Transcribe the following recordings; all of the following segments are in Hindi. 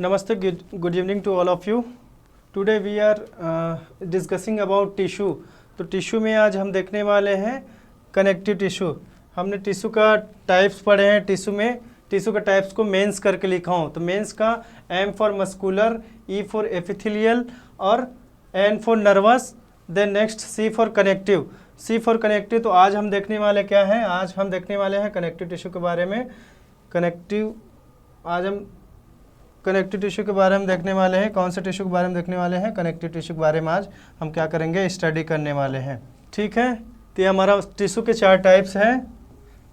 Namaste, good evening to all of you. Today we are discussing about tissue. तो टिश्यू में आज हम देखने वाले हैं कनेक्टिव टिश्यू. हमने टिश्यू का टाइप्स पढ़े हैं. टिश्यू का टाइप्स को मेंस करके लिखा हूँ. तो मेंस का M for muscular, E for epithelial और N for nervous, then next C for connective. C for connective. तो आज हम देखने वाले क्या हैं? आज हम देखने वाले हैं कनेक्टिव टिश्यू के बारे में. आज हम कनेक्टिव टिश्यू के बारे में देखने वाले हैं. कौन से टिश्यू के बारे में देखने वाले हैं? कनेक्टिव टिश्यू के बारे में आज हम क्या करेंगे? स्टडी करने वाले हैं. ठीक है. तो ये हमारा टिश्यू के 4 टाइप्स हैं.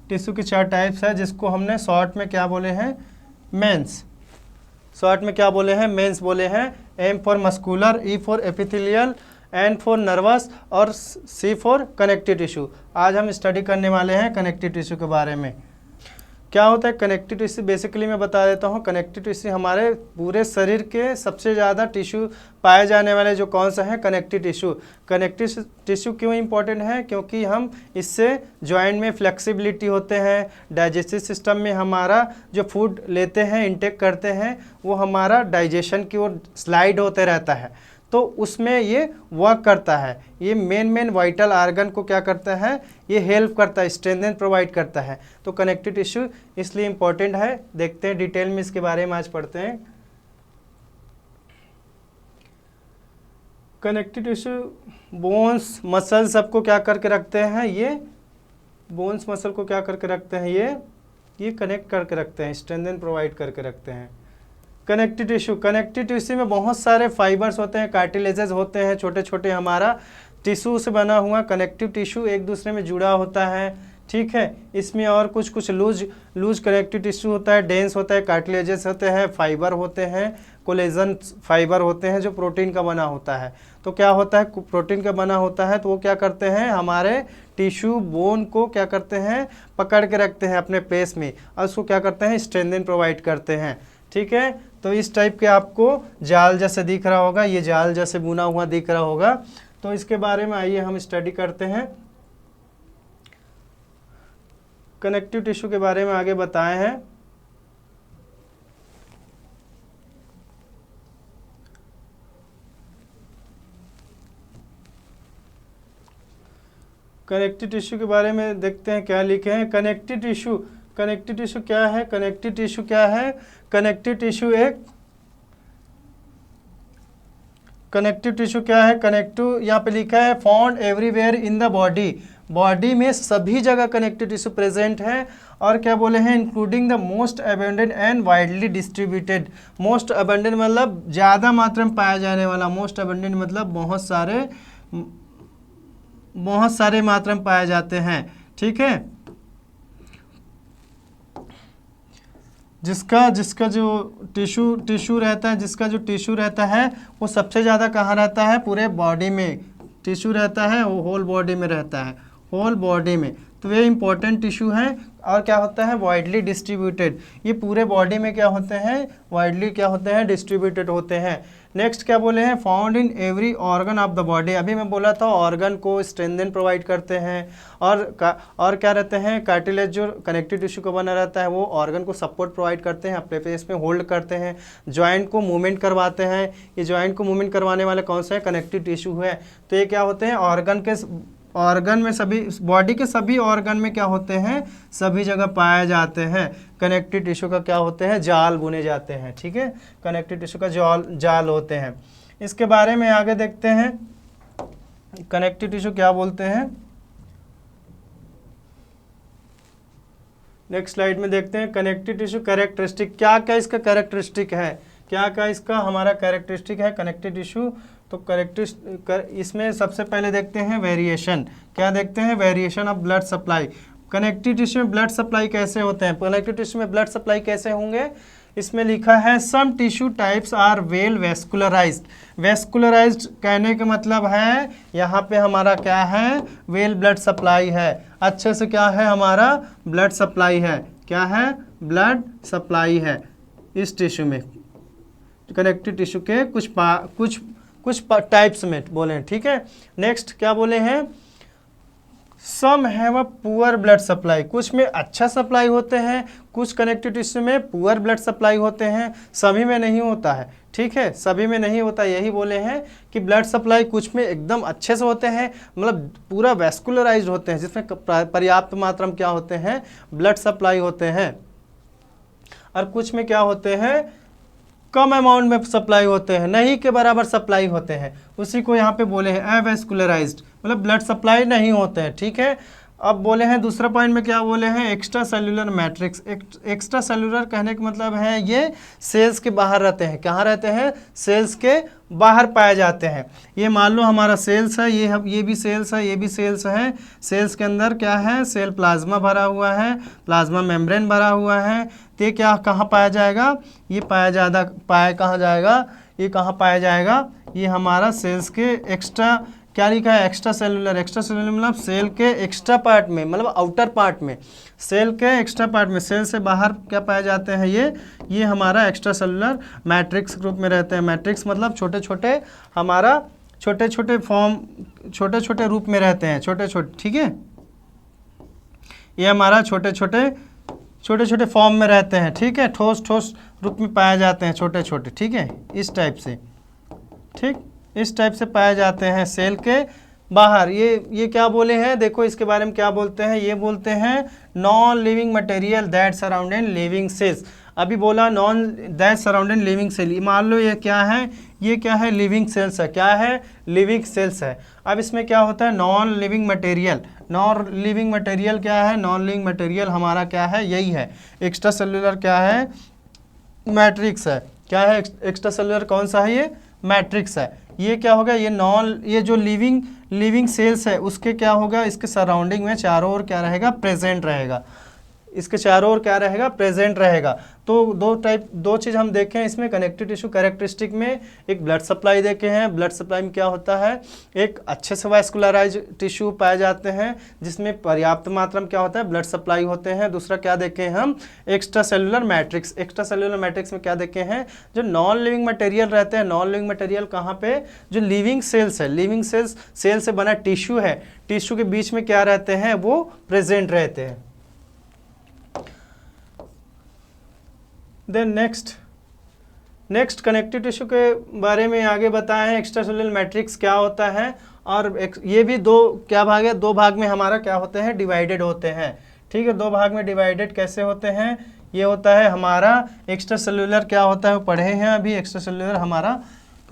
टिश्यू के 4 टाइप्स है जिसको हमने शॉर्ट में क्या बोले हैं? मेंस. शॉर्ट में क्या बोले हैं? मेंस बोले हैं. M for muscular, E for epithelial, N for nervous और सी फॉर कनेक्टिव टिश्यू. आज हम स्टडी करने वाले हैं कनेक्टिव टिश्यू के बारे में. क्या होता है कनेक्टिव टिश्यू? बेसिकली मैं बता देता हूँ. कनेक्टिव टिश्यू हमारे पूरे शरीर के सबसे ज़्यादा टिश्यू पाए जाने वाले जो कौन सा है? Connective tissue. कनेक्टिव टिश्यू क्यों इंपॉर्टेंट है? क्योंकि हम इससे जॉइंट में फ्लेक्सिबिलिटी होते हैं. डाइजेस्टिव सिस्टम में हमारा जो फूड लेते हैं, इंटेक करते हैं, वो हमारा डाइजेशन की ओर स्लाइड होते रहता है. तो उसमें ये वर्क करता है. ये मेन वाइटल आर्गन को क्या करता है? ये हेल्प करता है, स्ट्रेंथन प्रोवाइड करता है. तो कनेक्टिव टिश्यू इसलिए इम्पोर्टेंट है. देखते हैं डिटेल में इसके बारे में आज पढ़ते हैं. कनेक्टिव टिश्यू बोन्स मसल सबको क्या करके रखते हैं? ये बोन्स मसल को क्या करके रखते हैं? ये कनेक्ट करके रखते हैं, स्ट्रेंथन प्रोवाइड करके रखते हैं. कनेक्टिव टिश्यू में बहुत सारे फाइबर्स होते हैं, कार्टिलेजेस होते हैं, छोटे छोटे. हमारा टिश्यू से बना हुआ कनेक्टिव टिश्यू एक दूसरे में जुड़ा होता है. ठीक है. इसमें और कुछ लूज कनेक्टिव टिश्यू होता है, डेंस होता है, कार्टिलेजेस होते हैं, फाइबर होते हैं, कोलेजन फाइबर होते हैं जो प्रोटीन का बना होता है. तो क्या होता है? प्रोटीन का बना होता है तो वो क्या करते हैं? हमारे टिश्यू बोन को क्या करते हैं? पकड़ के रखते हैं अपने प्लेस में और उसको क्या करते हैं? स्ट्रेंथन प्रोवाइड करते हैं. ठीक है. तो इस टाइप के आपको जाल जैसे दिख रहा होगा, ये जाल जैसे बुना हुआ दिख रहा होगा. तो इसके बारे में आइए हम स्टडी करते हैं. कनेक्टिव टिश्यू के बारे में आगे बताए हैं. कनेक्टिव टिश्यू के बारे में देखते हैं क्या लिखे हैं. कनेक्टिव टिश्यू क्या है? कनेक्टिव टिश्यू क्या है? कनेक्टिव टिश्यू क्या है? कनेक्टिव यहाँ पे लिखा है found everywhere in the body. Body में सभी जगह कनेक्टिव टिश्यू प्रेजेंट है. और क्या बोले हैं? Including the most abundant and widely distributed. Most abundant मतलब ज़्यादा मात्रा में पाया जाने वाला. मोस्ट अबंडेंट मतलब बहुत सारे मात्रा में पाए जाते हैं. ठीक है. जिसका जो टिश्यू रहता है वो सबसे ज़्यादा कहाँ रहता है? पूरे बॉडी में टिश्यू रहता है. वो होल बॉडी में रहता है, होल बॉडी में. तो ये इंपॉर्टेंट टिश्यू है. और क्या होता है? Widely distributed. ये पूरे बॉडी में क्या होते हैं? वाइडली क्या होते हैं? डिस्ट्रीब्यूटेड होते हैं. नेक्स्ट क्या बोले हैं? Found in every organ of the body. अभी मैं बोला था ऑर्गन को स्ट्रेंथन प्रोवाइड करते हैं. और क्या रहते हैं? कार्टिलेज जो कनेक्टिव टिश्यू को बना रहता है वो ऑर्गन को सपोर्ट प्रोवाइड करते हैं, अपने फेस में होल्ड करते हैं, जॉइंट को मूवमेंट करवाते हैं. ये जॉइंट को मूवमेंट करवाने वाले कौन सा है? कनेक्टिव टिश्यू है. तो ये क्या होते हैं? ऑर्गन में सभी बॉडी के सभी ऑर्गन में क्या होते हैं? सभी जगह पाए जाते हैं. कनेक्टिव टिश्यू का क्या होते हैं? जाल बुने जाते हैं. ठीक है. कनेक्टिव टिश्यू का जाल होते हैं. इसके बारे में आगे देखते हैं कनेक्टिव टिश्यू क्या बोलते हैं. नेक्स्ट स्लाइड में देखते हैं कनेक्टिव टिश्यू कैरेक्टरिस्टिक. क्या इसका कैरेक्टरिस्टिक है? क्या इसका हमारा कैरेक्टरिस्टिक है कनेक्टिव टिश्यू. तो इसमें सबसे पहले देखते हैं वेरिएशन. क्या देखते हैं? Variation of blood supply. Connective tissue में ब्लड सप्लाई कैसे होते हैं? कनेक्टिव टिश्यू में ब्लड सप्लाई कैसे होंगे? इसमें लिखा है some tissue types are well vascularized. Vascularized कहने का मतलब है यहाँ पे हमारा क्या है? वेल ब्लड सप्लाई है. अच्छे से क्या है? हमारा ब्लड सप्लाई है. क्या है? ब्लड सप्लाई है इस टिश्यू में. कनेक्टिव टिश्यू के कुछ टाइप्स में बोले. ठीक है. नेक्स्ट क्या बोले हैं? Some have a poor blood supply, कुछ में अच्छा सप्लाई होते हैं, कुछ कनेक्टिव टिश्यू में पुअर ब्लड सप्लाई होते हैं, सभी में नहीं होता है। ठीक है, सभी में नहीं होता, यही बोले हैं कि ब्लड सप्लाई कुछ में एकदम अच्छे से होते हैं, मतलब पूरा वैस्कुलराइज्ड होते हैं, जिसमें पर्याप्त मात्रा में क्या होते हैं, ब्लड सप्लाई होते हैं, और कुछ में क्या होते हैं, कम अमाउंट में सप्लाई होते हैं, नहीं के बराबर सप्लाई होते हैं, उसी को यहाँ पे बोले हैं अवैस्कुलराइज्ड, मतलब ब्लड सप्लाई नहीं होते हैं। ठीक है, अब बोले हैं दूसरा पॉइंट में क्या बोले हैं, extra cellular matrix. Extra cellular कहने का मतलब है ये सेल्स के बाहर रहते हैं, कहाँ रहते हैं, सेल्स के बाहर पाए जाते हैं। ये मान लो हमारा सेल्स है, ये भी सेल्स है, ये भी सेल्स है, सेल्स के अंदर क्या है, सेल प्लाज्मा भरा हुआ है, प्लाज्मा मेम्ब्रेन भरा हुआ है, तो ये क्या कहाँ पाया जाएगा, ये पाया कहाँ जाएगा, ये कहाँ पाया जाएगा, ये हमारा सेल्स के एक्स्ट्रा, क्या लिखा है, एक्स्ट्रा सेलुलर। एक्स्ट्रा सेलुलर मतलब सेल के एक्स्ट्रा पार्ट में, मतलब आउटर पार्ट में, सेल के एक्स्ट्रा पार्ट में, सेल से बाहर क्या पाए जाते हैं, ये हमारा एक्स्ट्रा सेलुलर मैट्रिक्स ग्रुप में रहते हैं। मैट्रिक्स मतलब छोटे छोटे, हमारा छोटे छोटे फॉर्म, छोटे छोटे रूप में रहते हैं, छोटे छोटे। ठीक है, ये हमारा छोटे छोटे फॉर्म में रहते हैं। ठीक है, ठोस ठोस रूप में पाए जाते हैं, छोटे छोटे। ठीक है, इस टाइप से, ठीक, इस टाइप से पाए जाते हैं सेल के बाहर। ये क्या बोले हैं, देखो इसके बारे में क्या बोलते हैं, ये बोलते हैं non living material that surrounding living cells. अभी बोला non that surrounding living cell, मान लो ये क्या है, ये क्या है, लिविंग सेल्स है, क्या है, लिविंग सेल्स है। अब इसमें क्या होता है, non living material. Non living material क्या है, नॉन लिविंग मटेरियल हमारा क्या है, यही है एक्स्ट्रा सेलुलर, क्या है, मैट्रिक्स है। क्या है एक्स्ट्रा सेलुलर, कौन सा है, ये मैट्रिक्स है। ये क्या होगा, ये जो लिविंग सेल्स है उसके क्या होगा, इसके सराउंडिंग में चारों ओर क्या रहेगा, प्रेजेंट रहेगा, इसके चारों ओर क्या रहेगा, प्रेजेंट रहेगा। तो दो चीज़ हम देखें इसमें कनेक्टिव टिश्यू कैरेक्टरिस्टिक में, एक ब्लड सप्लाई देखे हैं, ब्लड सप्लाई में क्या होता है, एक अच्छे से वैस्कुलराइज टिश्यू पाए जाते हैं जिसमें पर्याप्त मात्रा में क्या होता है, ब्लड सप्लाई होते हैं। दूसरा क्या देखे हैं हम, extra cellular matrix. Extra cellular matrix में क्या देखे हैं, जो नॉन लिविंग मटेरियल रहते हैं, नॉन लिविंग मटेरियल कहाँ पे, जो लिविंग सेल्स है, लिविंग सेल्स, सेल से बना टिश्यू है, टिश्यू के बीच में क्या रहते हैं, वो प्रेजेंट रहते हैं। देन नेक्स्ट कनेक्टिव टिश्यू के बारे में आगे बताए हैं, एक्स्ट्रा सेलुलर मैट्रिक्स क्या होता है, और ये भी दो क्या भाग है, दो भाग में हमारा क्या होते हैं, डिवाइडेड होते हैं। ठीक है, दो भाग में डिवाइडेड कैसे होते हैं, ये होता है हमारा एक्स्ट्रा सेलुलर क्या होता है, वो पढ़े हैं अभी। एक्स्ट्रा सेलुलर हमारा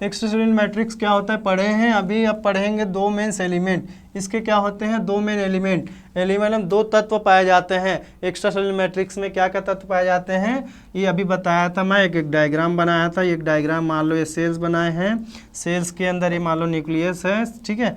एक्स्ट्रा सेलुलर मैट्रिक्स क्या होता है, पढ़े हैं अभी, अब पढ़ेंगे। दो मेंस एलिमेंट, इसके क्या होते हैं, दो मेन एलिमेंट में दो तत्व पाए जाते हैं। एक्स्ट्रा सेलुलर मैट्रिक्स में क्या क्या तत्व पाए जाते हैं, ये अभी बताया था मैं, एक डायग्राम बनाया था। एक डायग्राम मान लो ये सेल्स बनाए हैं, सेल्स के अंदर ये मान लो न्यूक्लियस है। ठीक है,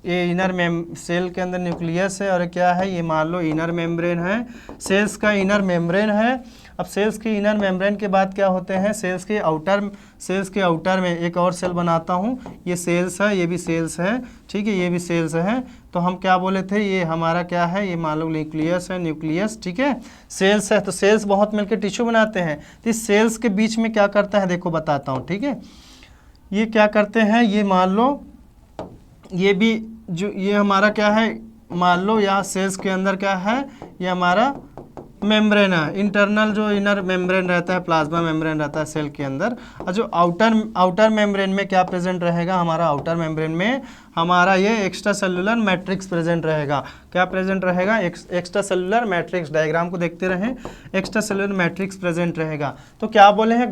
ये सेल के अंदर न्यूक्लियस है, और क्या है, ये मान लो इनर मेम्ब्रेन है, सेल्स का इनर मेम्ब्रेन है। अब सेल्स की इनर मेम्ब्रेन के बाद क्या होते हैं, सेल्स के आउटर में एक और सेल बनाता हूँ, ये सेल्स है, ये भी सेल्स है। ठीक है, ये भी सेल्स है। तो हम क्या बोले थे, ये हमारा क्या है, ये मान लो न्यूक्लियस है, न्यूक्लियस। ठीक है, सेल्स है, तो सेल्स बहुत मिलकर टिश्यू बनाते हैं। तो इस सेल्स के बीच में क्या करता है, देखो बताता हूँ। ठीक है, ये क्या करते हैं, ये मान लो, ये भी जो ये हमारा क्या है, मान लो यहाँ सेल्स के अंदर क्या है, ये हमारा मेम्ब्रेन है, इंटरनल जो इनर मेम्ब्रेन रहता है, प्लाज्मा मेम्ब्रेन रहता है सेल के अंदर। और जो आउटर मेम्ब्रेन में क्या प्रेजेंट रहेगा, हमारा आउटर मेम्ब्रेन में हमारा ये एक्स्ट्रा सेलुलर मैट्रिक्स प्रेजेंट रहेगा। क्या प्रेजेंट रहेगा, एक्स्ट्रा सेलुलर मैट्रिक्स। डायग्राम को देखते रहें, एक्स्ट्रा सेलुलर मैट्रिक्स प्रेजेंट रहेगा। तो क्या बोले हैं,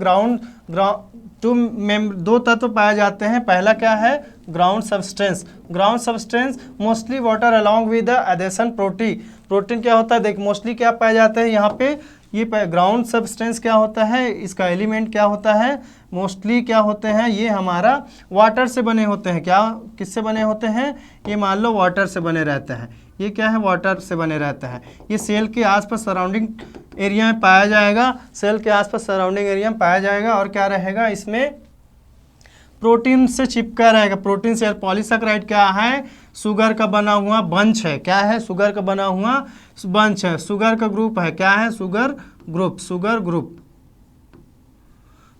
दो तत्व पाए जाते हैं। पहला क्या है, ground substance. Ground substance mostly water along with the adhesion protein क्या होता है, देख मोस्टली क्या पाए जाते हैं यहाँ पे, ये ग्राउंड सब्सटेंस क्या होता है, इसका एलिमेंट क्या होता है, मोस्टली क्या होते हैं, ये हमारा वाटर से बने होते हैं। क्या किससे बने होते हैं, ये मान लो वाटर से बने रहते हैं। ये क्या है, वाटर से बने रहता है। ये सेल के आसपास सराउंडिंग एरिया में पाया जाएगा, सेल के आसपास सराउंडिंग एरिया में पाया जाएगा। और क्या रहेगा, इसमें प्रोटीन से चिपका रहेगा। प्रोटीन से, पॉलीसैकेराइड क्या है, शुगर का बना हुआ बंच है। क्या है, शुगर का बना हुआ बंच है, शुगर का ग्रुप है। क्या है, शुगर ग्रुप।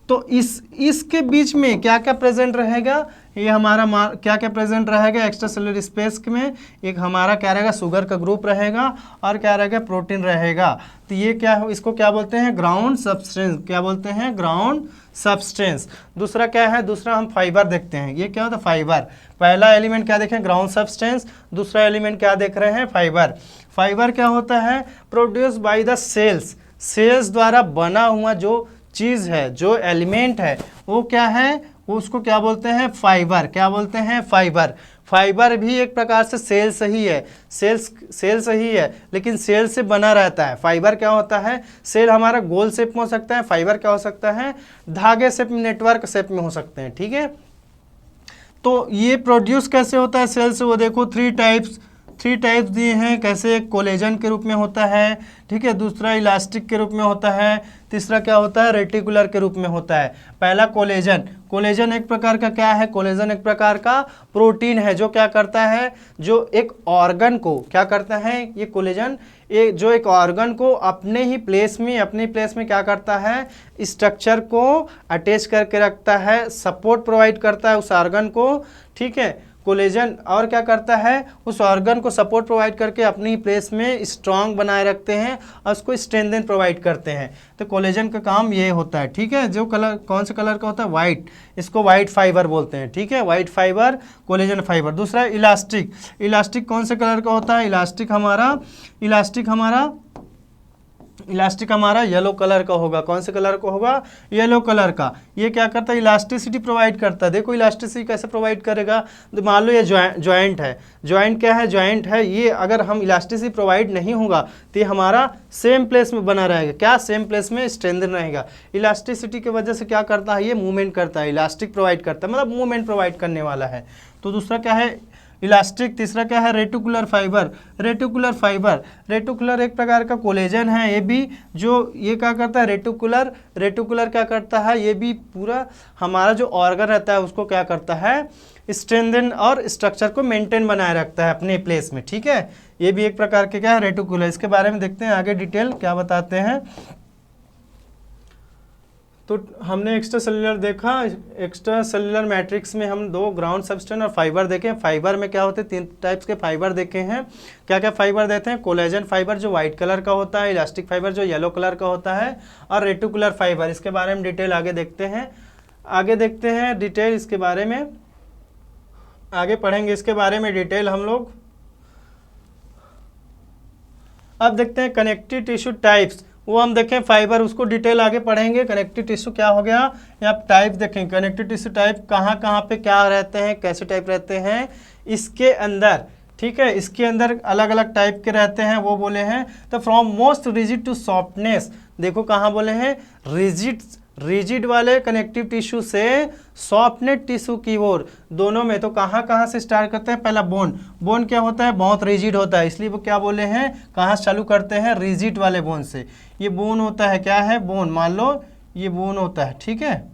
तो तो इसके बीच में क्या क्या प्रेजेंट रहेगा, ये हमारा क्या क्या प्रेजेंट रहेगा एक्स्ट्रा सेलुलर स्पेस में, एक हमारा क्या रहेगा शुगर का ग्रुप रहेगा और क्या रहेगा प्रोटीन रहेगा। तो ये क्या है, इसको क्या बोलते हैं ग्राउंड सब्सटेंस, क्या बोलते हैं ग्राउंड सब्सटेंस। दूसरा क्या है, दूसरा हम फाइबर देखते हैं, ये क्या होता है फाइबर। पहला एलिमेंट क्या देखें ग्राउंड सब्सटेंस, दूसरा एलिमेंट क्या देख रहे हैं फाइबर। फाइबर क्या होता है, produce by the cells, cells द्वारा बना हुआ जो चीज़ है, जो एलिमेंट है वो क्या है, वो उसको क्या बोलते हैं फाइबर, क्या बोलते हैं फाइबर। फाइबर भी एक प्रकार से सेल्स ही है, सेल्स ही है लेकिन सेल से बना रहता है। फाइबर क्या होता है, सेल हमारा गोल शेप में हो सकता है, फाइबर क्या हो सकता है धागे शेप में, नेटवर्क शेप में हो सकते हैं, ठीक है। तो ये प्रोड्यूस कैसे होता है सेल से, वो देखो थ्री टाइप्स दिए हैं कैसे, एक कोलेजन के रूप में होता है, ठीक है, दूसरा इलास्टिक के रूप में होता है, तीसरा क्या होता है रेटिकुलर के रूप में होता है। पहला कोलेजन एक प्रकार का क्या है, कोलेजन एक प्रकार का प्रोटीन है जो क्या करता है, जो एक ऑर्गन को क्या करता है, ये कोलेजन जो एक ऑर्गन को अपनी प्लेस में क्या करता है, स्ट्रक्चर को अटैच करके रखता है, सपोर्ट प्रोवाइड करता है उस ऑर्गन को, ठीक है। कोलेजन और क्या करता है, उस ऑर्गन को सपोर्ट प्रोवाइड करके अपनी प्लेस में स्ट्रांग बनाए रखते हैं और उसको स्ट्रेंथन प्रोवाइड करते हैं। तो कोलेजन का काम ये होता है, ठीक है। जो कलर कौन से कलर का होता है वाइट, इसको वाइट फाइबर बोलते हैं, ठीक है, वाइट फाइबर कोलेजन फाइबर। दूसरा इलास्टिक कौन से कलर का होता है, इलास्टिक हमारा येलो कलर का होगा। कौन से कलर का होगा, येलो कलर का। ये क्या करता है, इलास्टिसिटी प्रोवाइड करता है। देखो इलास्टिसिटी कैसे प्रोवाइड करेगा, तो मान लो ये जॉइंट है, जॉइंट क्या है, जॉइंट है ये, अगर हम इलास्टिसिटी प्रोवाइड नहीं होगा तो ये हमारा सेम प्लेस में बना रहेगा, क्या सेम प्लेस में स्ट्रेंथन रहेगा। इलास्टिसिटी की वजह से क्या करता है, ये मूवमेंट करता है, इलास्टिक प्रोवाइड करता है, मतलब मूवमेंट प्रोवाइड करने वाला है। तो दूसरा क्या है इलास्टिक, तीसरा क्या है रेटिकुलर रेटिकुलर एक प्रकार का कोलेजन है, ये भी जो ये क्या करता है रेटिकुलर क्या करता है, ये भी पूरा हमारा जो ऑर्गन रहता है उसको क्या करता है स्ट्रेंथन और स्ट्रक्चर को मेंटेन बनाए रखता है अपने प्लेस में, ठीक है। ये भी एक प्रकार के क्या है रेटिकुलर। इसके बारे में देखते हैं आगे डिटेल क्या बताते हैं। तो हमने एक्स्ट्रा सेलुलर देखा, एक्स्ट्रा सेलुलर मैट्रिक्स में हम दो ग्राउंड सब्सटेंस और फाइबर देखे। फाइबर में क्या होते हैं, तीन टाइप्स के फाइबर देखे हैं। क्या क्या फाइबर देते हैं, कोलेजन फाइबर जो वाइट कलर का होता है, इलास्टिक फाइबर जो येलो कलर का होता है, और रेटिकुलर फाइबर। इसके बारे में डिटेल आगे देखते हैं डिटेल इसके बारे में आगे पढ़ेंगे, इसके बारे में डिटेल हम लोग। अब देखते हैं कनेक्टिव टिश्यू टाइप्स, वो हम देखें फाइबर, उसको डिटेल आगे पढ़ेंगे। कनेक्टिव टिश्यू क्या हो गया, यहाँ टाइप देखें, कनेक्टिव टिश्यू टाइप कहाँ पे क्या रहते हैं, कैसे टाइप रहते हैं इसके अंदर, ठीक है। इसके अंदर अलग अलग टाइप के रहते हैं, वो बोले हैं। तो from most rigid to softness, देखो कहाँ बोले हैं रिजिड वाले कनेक्टिव टिश्यू से सॉफ्टनेट टिश्यू की ओर, दोनों में। तो कहाँ से स्टार्ट करते हैं, पहला बोन क्या होता है, बहुत रिजिड होता है, इसलिए वो क्या बोले हैं कहाँ से चालू करते हैं, रिजिड वाले बोन से। ये बोन होता है, क्या है बोन, मान लो ये बोन होता है, ठीक है,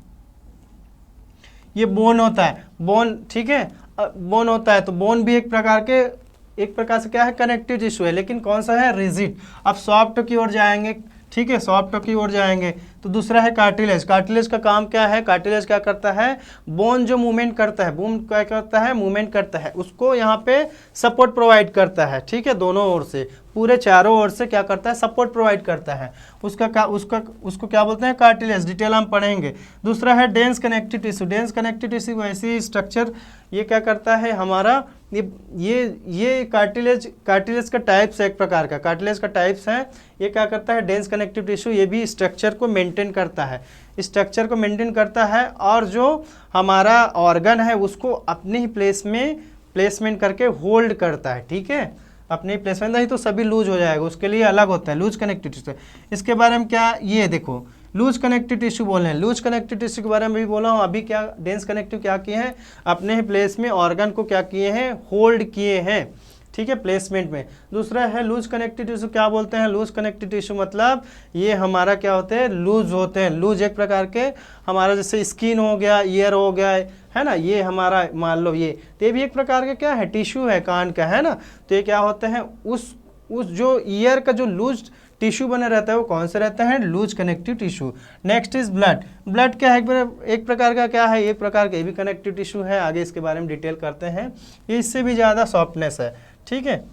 ये बोन होता है, बोन, ठीक है, बोन होता है। तो बोन भी एक प्रकार से क्या है कनेक्टिव टिश्यू है, लेकिन कौन सा है रिजिड। अब सॉफ्ट की ओर जाएंगे, ठीक है, सॉफ्ट की ओर जाएंगे। तो दूसरा है कार्टिलेज। कार्टिलेज का काम क्या है, कार्टिलेज क्या करता है, बोन जो मूवमेंट करता है, बोन क्या करता है मूवमेंट करता है, उसको यहाँ पे सपोर्ट प्रोवाइड करता है, ठीक है, दोनों ओर से, पूरे चारों ओर से क्या करता है सपोर्ट प्रोवाइड करता है। उसको क्या बोलते हैं कार्टिलेज, डिटेल हम पढ़ेंगे। दूसरा है dense connective tissue. Dense connective tissue ऐसी स्ट्रक्चर, ये क्या करता है हमारा, ये कार्टिलेज का टाइप्स है, एक प्रकार का कार्टिलेज का टाइप्स है। ये क्या करता है डेंस कनेक्टिव टिश्यू, ये भी स्ट्रक्चर को मेंटेन करता है, स्ट्रक्चर को मेंटेन करता है, और जो हमारा ऑर्गन है उसको अपने ही प्लेसमेंट करके होल्ड करता है, ठीक है, अपने प्लेसमेंट, नहीं तो सभी लूज हो जाएगा, उसके लिए अलग होता है लूज कनेक्टिव टिश्यू। इसके बारे में क्या, ये देखो लूज कनेक्टिव टिश्यू बोल रहे हैं, लूज कनेक्टिव टिश्यू के बारे में भी बोला हूँ। अभी क्या डेंस कनेक्टिव क्या किए हैं, अपने ही प्लेस में ऑर्गन को क्या किए हैं होल्ड किए हैं, ठीक है, प्लेसमेंट में। दूसरा है लूज कनेक्टिव टिश्यू, क्या बोलते हैं लूज कनेक्टिव टिश्यू, मतलब ये हमारा क्या होते हैं लूज होते हैं। लूज एक प्रकार के हमारा जैसे स्किन हो गया, ईयर हो गया, है ना, ये हमारा मान लो ये भी एक प्रकार का क्या है टिश्यू है, कान का, है ना। तो ये क्या होते हैं उस जो ईयर का जो लूज टिश्यू बने रहता है वो कौन से रहते हैं, loose connective tissue. Next is blood. Blood क्या है, एक प्रकार का क्या है, एक प्रकार का ये भी कनेक्टिव टिश्यू है, आगे इसके बारे में डिटेल करते हैं। ये इससे भी ज़्यादा सॉफ्टनेस है, ठीक है,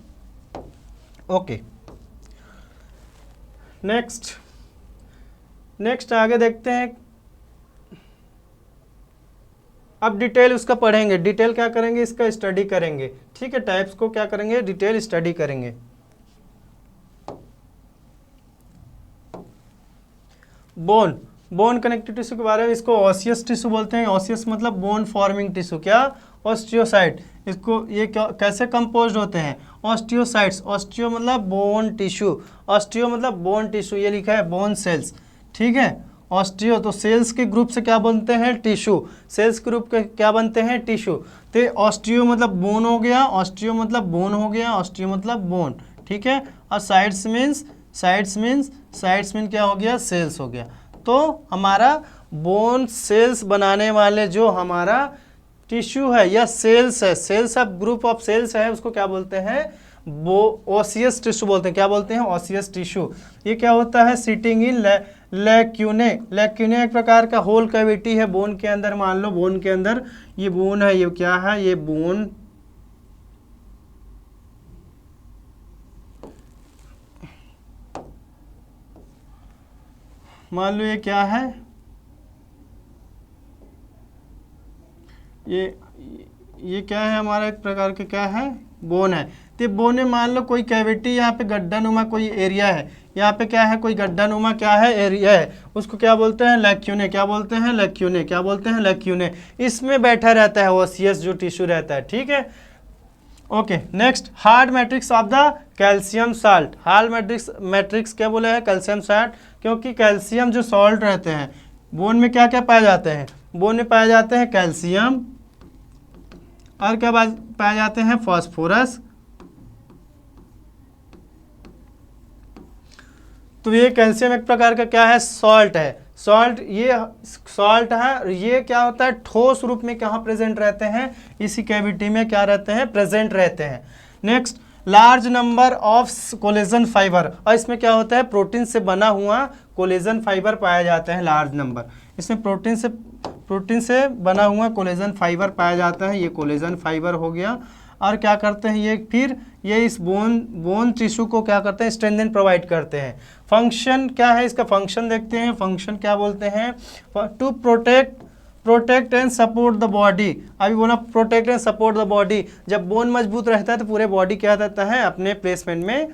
ओके। नेक्स्ट आगे देखते हैं। अब डिटेल उसका पढ़ेंगे, डिटेल क्या करेंगे, इसका स्टडी करेंगे, ठीक है, टाइप्स को क्या करेंगे, डिटेल स्टडी करेंगे। बोन कनेक्टिव टिश्यू के बारे में, इसको ऑसियस टिश्यू बोलते हैं। ऑसियस मतलब बोन फॉर्मिंग टिश्यू, क्या, ऑस्टियोसाइट। इसको ये कैसे कंपोज होते हैं, ऑस्टियोसाइट्स। ऑस्टियो मतलब बोन टिश्यू, ऑस्टियो मतलब बोन टिश्यू, ये लिखा है बोन सेल्स, ठीक है। ऑस्टियो तो सेल्स के ग्रुप से क्या बनते हैं, टिश्यू, सेल्स के ग्रुप के क्या बनते हैं, टिश्यू। तो ऑस्टियो मतलब बोन हो गया, ऑस्टियो मतलब बोन हो गया, ऑस्टियो मतलब बोन, ठीक है। और साइड्स मीन्स क्या हो गया, सेल्स हो गया। तो हमारा बोन सेल्स बनाने वाले जो हमारा टिश्यू है या सेल्स है, cells of group of cells है, उसको क्या बोलते हैं, ओसियस टिश्यू बोलते हैं। क्या बोलते हैं, ओसियस टिश्यू। ये क्या होता है, सिटिंग इन लैक्यूने। लैक्यूने एक प्रकार का होल कैविटी है बोन के अंदर। मान लो बोन के अंदर ये बोन है, ये क्या है, ये बोन, मान लो ये क्या है, ये क्या है, हमारा एक प्रकार के क्या है, बोन है। तो बोन में मान लो कोई कैविटी, यहाँ पे गड्ढा नुमा कोई एरिया है, यहाँ पे क्या है, कोई गड्ढा नुमा क्या है, एरिया है, उसको क्या बोलते हैं, लैक्यूने। क्या बोलते हैं, लैक्यूने। क्या बोलते हैं, लैक्यूने। इसमें बैठा रहता है ओसियस जो टिश्यू रहता है, ठीक है, okay. Next, hard matrix of the calcium salt. Hard matrix क्या बोले हैं, कैल्शियम साल्ट, क्योंकि कैल्शियम जो सॉल्ट रहते हैं बोन में क्या क्या पाए जाते हैं, बोन में पाए जाते हैं कैल्शियम, और क्या पाए जाते हैं, फास्फोरस। तो ये कैल्शियम एक प्रकार का क्या है, सॉल्ट है। सॉल्ट है, ये क्या होता है, ठोस रूप में कहाँ प्रेजेंट रहते हैं, इसी कैविटी में क्या रहते हैं, प्रेजेंट रहते हैं। Next, large number of collagen fibre, और इसमें क्या होता है, प्रोटीन से बना हुआ कोलेजन फाइबर पाया जाता है, लार्ज नंबर। इसमें प्रोटीन से बना हुआ कोलेजन फाइबर पाया जाता है, ये कोलेजन फाइबर हो गया। और क्या करते हैं ये, फिर ये इस बोन टिश्यू को क्या करते हैं, स्ट्रेंथन प्रोवाइड करते हैं। फंक्शन क्या है, इसका फंक्शन देखते हैं। फंक्शन क्या बोलते हैं, to protect and support the body. अभी बोला protect and support the body. जब बोन मजबूत रहता है तो पूरे बॉडी क्या रहता है, अपने प्लेसमेंट में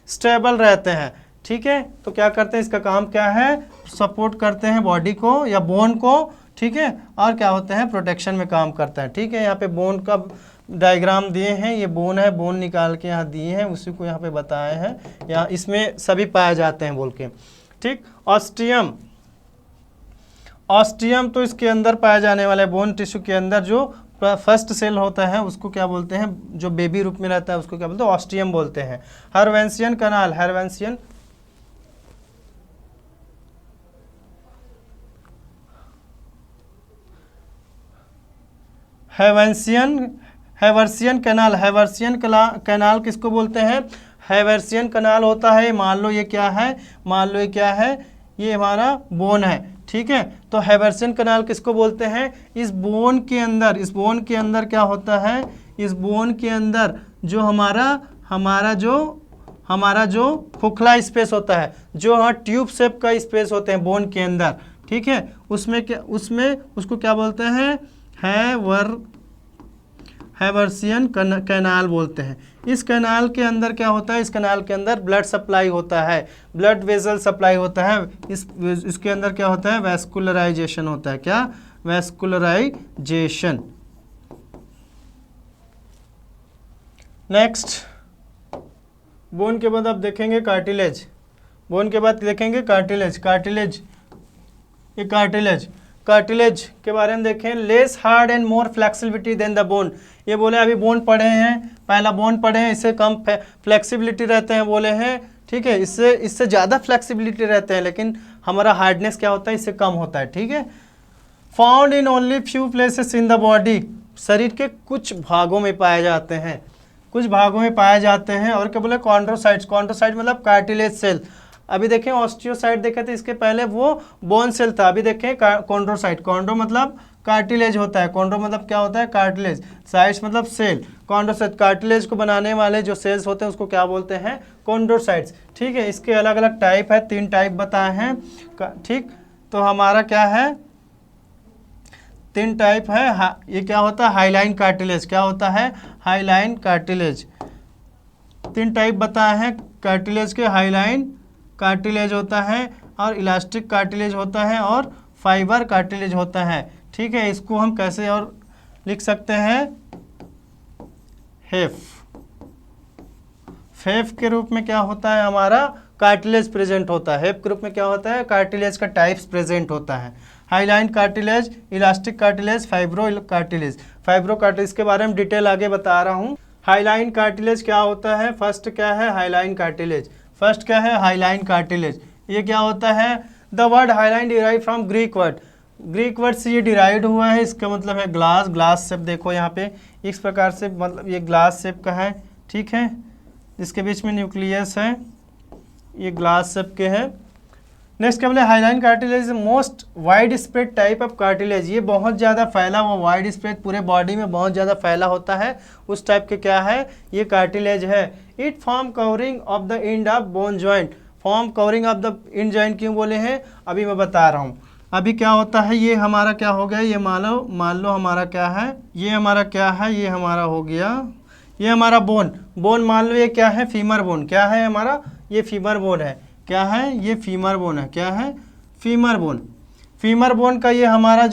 स्टेबल रहते हैं, ठीक है। तो क्या करते हैं, इसका काम क्या है, सपोर्ट करते हैं बॉडी को या बोन को, ठीक है, और क्या होते हैं, प्रोटेक्शन में काम करता है, ठीक है। यहाँ पे बोन का डायग्राम दिए हैं, ये बोन है, बोन निकाल के यहाँ दिए हैं, उसी को यहाँ पे बताए हैं, यहाँ इसमें सभी पाए जाते हैं बोल के, ठीक। ऑस्टियम तो इसके अंदर पाए जाने वाले बोन टिश्यू के अंदर जो फर्स्ट सेल होता है उसको क्या बोलते हैं, जो बेबी रूप में रहता है उसको क्या बोलते हैं, ऑस्टियम बोलते हैं। हर्वेंसियन कनाल, हैवर्सियन कैनाल किसको बोलते हैं, हैवर्सियन कैनाल होता है। मान लो ये क्या है, ये हमारा बोन है, ठीक है। तो हैवर्सियन कैनाल किसको बोलते हैं, इस बोन के अंदर क्या होता है, इस बोन के अंदर जो हमारा जो खोखला स्पेस होता है, जो हाँ ट्यूब शेप का स्पेस होते हैं बोन के अंदर, ठीक है, उसको क्या बोलते हैं, हैवर्सियन कैनाल बोलते हैं। इस कैनाल के अंदर क्या होता है, इस कैनाल के अंदर ब्लड सप्लाई होता है, ब्लड वेसल सप्लाई होता है। इसके अंदर क्या होता है, वैस्कुलराइजेशन होता है। क्या, वैस्कुलराइजेशन। नेक्स्ट, बोन के बाद आप देखेंगे कार्टिलेज। कार्टिलेज के बारे में देखें, less hard and more flexibility than the bone. ये बोले अभी बोन पढ़े हैं, पहला बोन पढ़े हैं, इससे कम फ्लेक्सिबिलिटी रहते हैं बोले हैं, ठीक है। इससे ज़्यादा फ्लेक्सिबिलिटी रहते हैं, लेकिन हमारा हार्डनेस क्या होता है, इससे कम होता है, ठीक है। Found in only few places in the body, शरीर के कुछ भागों में पाए जाते हैं, और क्या बोले कॉन्ड्रोसाइट्स मतलब कार्टिलेज सेल। अभी देखें ऑस्टियोसाइट देखे थे, इसके पहले वो बोन सेल था। अभी देखें कॉन्ड्रोसाइट, कॉन्ड्रो मतलब कार्टिलेज होता है, कॉन्ड्रो मतलब क्या होता है कार्टिलेज, साइट्स मतलब सेल, कॉन्ड्रोसाइट कार्टिलेज को बनाने वाले जो सेल्स होते हैं उसको क्या बोलते हैं कॉन्ड्रोसाइट्स। ठीक है, इसके अलग अलग टाइप है, 3 टाइप बताए हैं। ठीक, तो हमारा क्या है 3 टाइप है। ये क्या होता है हाईलाइन कार्टिलेज, क्या होता है हाईलाइन कार्टिलेज। 3 टाइप बताए हैं कार्टिलेज के, हाईलाइन कार्टिलेज होता है और इलास्टिक कार्टिलेज होता है और फाइबर कार्टिलेज होता है। ठीक है, इसको हम कैसे और लिख सकते हैं हेफ, फेफ के रूप में क्या होता है हमारा कार्टिलेज प्रेजेंट होता है। हेफ के रूप में क्या होता है कार्टिलेज का टाइप्स प्रेजेंट होता है। Highline cartilage, elastic cartilage, fibro cartilage. Fibro cartilage के बारे में डिटेल आगे बता रहा हूँ। हाईलाइन कार्टिलेज क्या होता है, फर्स्ट क्या है हाईलाइन कार्टिलेज, फर्स्ट क्या है हाईलाइन कार्टिलेज। ये क्या होता है, the word highline derive from Greek word, Greek word से ये डिराइव हुआ है। इसका मतलब है ग्लास, ग्लास शेप देखो यहाँ पे इस प्रकार से, मतलब ये ग्लास शेप का है। ठीक है, जिसके बीच में न्यूक्लियस है, ये ग्लास शेप के है। नेक्स्ट क्या बोले highline cartilage most wide spread type of cartilage, ये बहुत ज़्यादा फैला हुआ, वाइड स्प्रेड पूरे बॉडी में बहुत ज़्यादा फैला होता है, उस टाइप के क्या है ये कार्टिलेज है। It form covering of the end of bone joint, form covering of the end joint क्यों बोले हैं अभी मैं बता रहा हूँ। अभी क्या होता है ये हमारा क्या हो गया, ये मान लो हमारा क्या है, ये हमारा क्या है, ये हमारा हो गया, ये हमारा बोन, बोन मान लो ये क्या है फीमर बोन, क्या है हमारा ये फीमर बोन है, क्या है ये फीमर बोन है, क्या है फीमर बोन। फीमर बोन का ये हमारा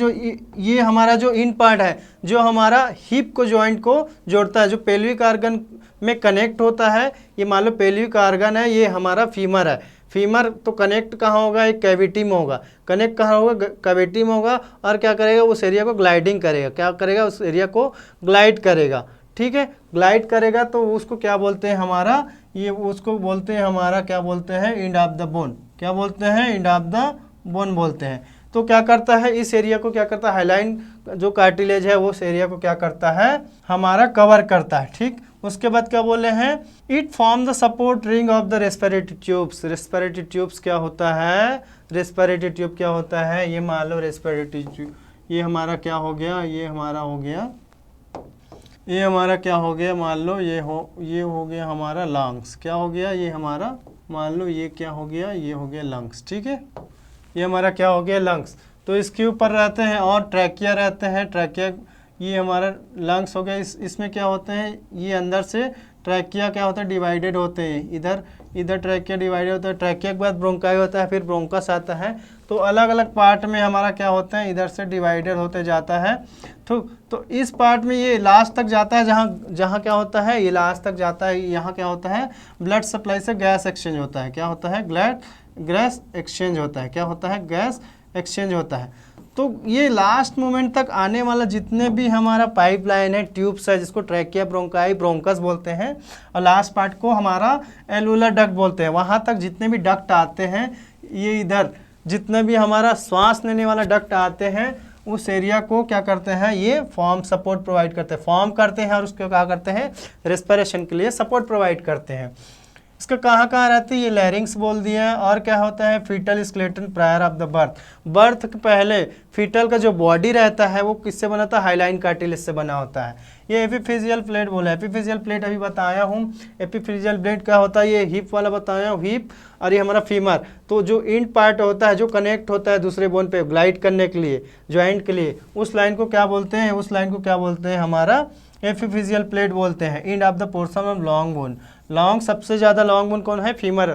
जो इन पार्ट है जो हमारा हिप को जॉइंट को जोड़ता है, जो पेल्विक ऑर्गन में कनेक्ट होता है, ये मान लो पेल्विक ऑर्गन है, ये हमारा फीमर है। फीमर तो कनेक्ट कहाँ होगा, एक कैविटी में होगा, कनेक्ट कहाँ होगा कैविटी में होगा, और क्या करेगा उस एरिया को ग्लाइडिंग करेगा, क्या करेगा उस एरिया को ग्लाइड करेगा। ठीक है, ग्लाइड करेगा तो उसको क्या बोलते हैं हमारा, ये उसको बोलते हैं हमारा क्या बोलते हैं एंड ऑफ द बोन, क्या बोलते हैं एंड ऑफ द बोन बोलते हैं। तो क्या करता है इस एरिया को, क्या करता है हाईलाइन जो कार्टिलेज है वो उस एरिया को क्या करता है हमारा कवर करता है। ठीक, उसके बाद क्या बोले हैं it form the support ring of the respiratory tubes. Respiratory tubes क्या होता है, रेस्पिरेटरी ट्यूब क्या होता है, ये मान लो रेस्पिरेटरी ट्यूब, ये हमारा क्या हो गया, ये हमारा हो गया, ये हमारा क्या हो गया, मान लो ये हो गया हमारा लंग्स, क्या हो गया ये हमारा, मान लो ये क्या हो गया, ये हो गया लंग्स। ठीक है, ये हमारा क्या हो गया लंग्स। तो इसके ऊपर रहते हैं और ट्रैकिया रहते हैं, ट्रैकिया ये हमारा लंग्स हो गया। इसमें क्या होते हैं ये अंदर से ट्रैकिया क्या होता है डिवाइडेड होते हैं, इधर ट्रैकिया डिवाइडेड होता है, ट्रैकिया के बाद ब्रोंकाई होता है, फिर ब्रोंकस आता है। तो अलग अलग पार्ट में हमारा क्या होता है इधर से डिवाइडेड होते जाता है। तो इस पार्ट में ये लास्ट तक जाता है, जहाँ क्या होता है ये लास्ट तक जाता है, यहाँ क्या होता है ब्लड सप्लाई से गैस एक्सचेंज होता है, क्या होता है गैस एक्सचेंज होता है, क्या होता है गैस एक्सचेंज होता है। तो ये लास्ट मोमेंट तक आने वाला जितने भी हमारा पाइपलाइन है ट्यूब्स है, जिसको ट्रैकिया ब्रोंकाई ब्रोंकस बोलते हैं, और लास्ट पार्ट को हमारा एलुलर डक्ट बोलते हैं। वहाँ तक जितने भी डक्ट आते हैं, ये इधर जितने भी हमारा श्वास लेने वाला डक्ट आते हैं उस एरिया को क्या करते हैं ये फॉर्म सपोर्ट प्रोवाइड करते हैं, फॉर्म करते हैं और उसको क्या करते हैं रेस्पिरेशन के लिए सपोर्ट प्रोवाइड करते हैं। इसका कहाँ कहाँ रहती है ये लैरिंग्स बोल दिया है। और क्या होता है fetal skeleton prior of the birth, birth के पहले फीटल का जो बॉडी रहता है वो किससे बना था हाईलाइन कार्टिलेज से बना होता है। ये एपिफिजियल प्लेट बोला है, एपिफिजियल प्लेट अभी बताया हूँ। एपिफिजियल प्लेट क्या होता है ये हिप वाला बताया हूँ, हिप और ये हमारा फीमर। तो जो इंड पार्ट होता है जो कनेक्ट होता है दूसरे बोन पे ग्लाइड करने के लिए जॉइंट के लिए, उस लाइन को क्या बोलते हैं, उस लाइन को क्या बोलते हैं हमारा एपिफिजियल प्लेट बोलते हैं। End of the portion of long bone, long सबसे ज़्यादा लॉन्ग बोन कौन है फीमर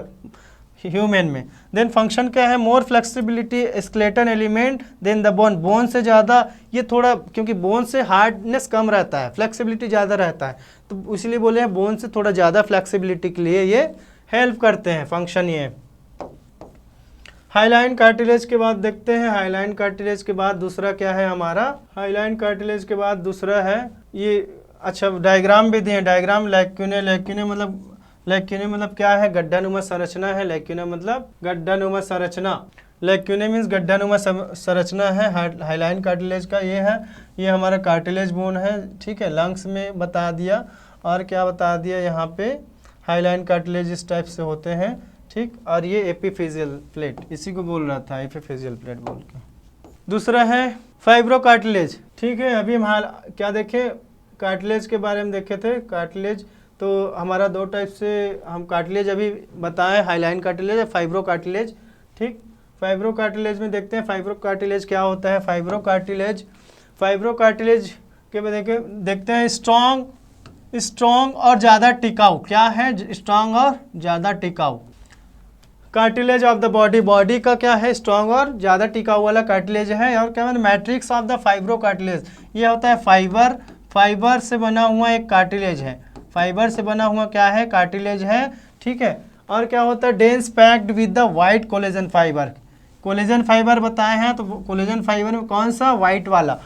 ह्यूमन में। देन फंक्शन क्या है more flexibility skeleton element than the bone, bone से ज़्यादा ये थोड़ा, क्योंकि बोन से हार्डनेस कम रहता है फ्लेक्सिबिलिटी ज़्यादा रहता है, तो इसलिए बोले हैं बोन से थोड़ा ज़्यादा फ्लेक्सिबिलिटी के लिए ये हेल्प करते हैं फंक्शन ये। हाईलाइन कार्टिलेज के बाद देखते हैं, हाईलाइन कार्टिलेज के बाद दूसरा क्या है हमारा, हाईलाइन कार्टिलेज के बाद दूसरा है ये, अच्छा डायग्राम भी दिए, डायग्राम लैक्यूने, लैक्यूने मतलब क्या है गड्ढानुमा संरचना है, लैक्यूने मतलब गड्ढानुमा संरचना, लैक्यूने मीन्स गड्ढानुमा संरचना है हाईलाइन कार्टिलेज का। ये है ये हमारा कार्टिलेज बोन है, ठीक है लंग्स में बता दिया। और क्या बता दिया यहाँ पे हाईलाइन कार्टिलेज इस टाइप से होते हैं, ठीक, और ये एपिफिजियल प्लेट, इसी को बोल रहा था एपिफिजियल प्लेट बोल के। दूसरा है फाइब्रोकार्टिलेज। ठीक है, अभी हम क्या देखे, कार्टिलेज के बारे में देखे थे। कार्टिलेज तो हमारा दो टाइप से हम कार्टिलेज अभी बताएं, हाइलाइन कार्टिलेज या फाइब्रोकार्टिलेज। ठीक, फाइब्रोकार्टिलेज में देखते हैं फाइब्रोकार्टिलेज क्या होता है। फाइब्रोकार्टिलेज के में देखते हैं स्ट्रॉन्ग और ज़्यादा टिकाऊ। क्या है? स्ट्रॉन्ग और ज़्यादा टिकाऊ। कार्टिलेज ऑफ द बॉडी का क्या है? स्ट्रॉन्ग और ज़्यादा टिकाऊ वाला कार्टिलेज है। और क्या है? मैट्रिक्स ऑफ द फाइब्रोकार्टिलेज, ये होता है फाइबर से बना हुआ एक कार्टिलेज है। फाइबर से बना हुआ क्या है? कार्टिलेज है। ठीक है, और क्या होता है? Dense packed with the white collagen fibre. Collagen fibre बताए हैं, तो कोलेजन फाइबर में कौन सा? वाइट वाला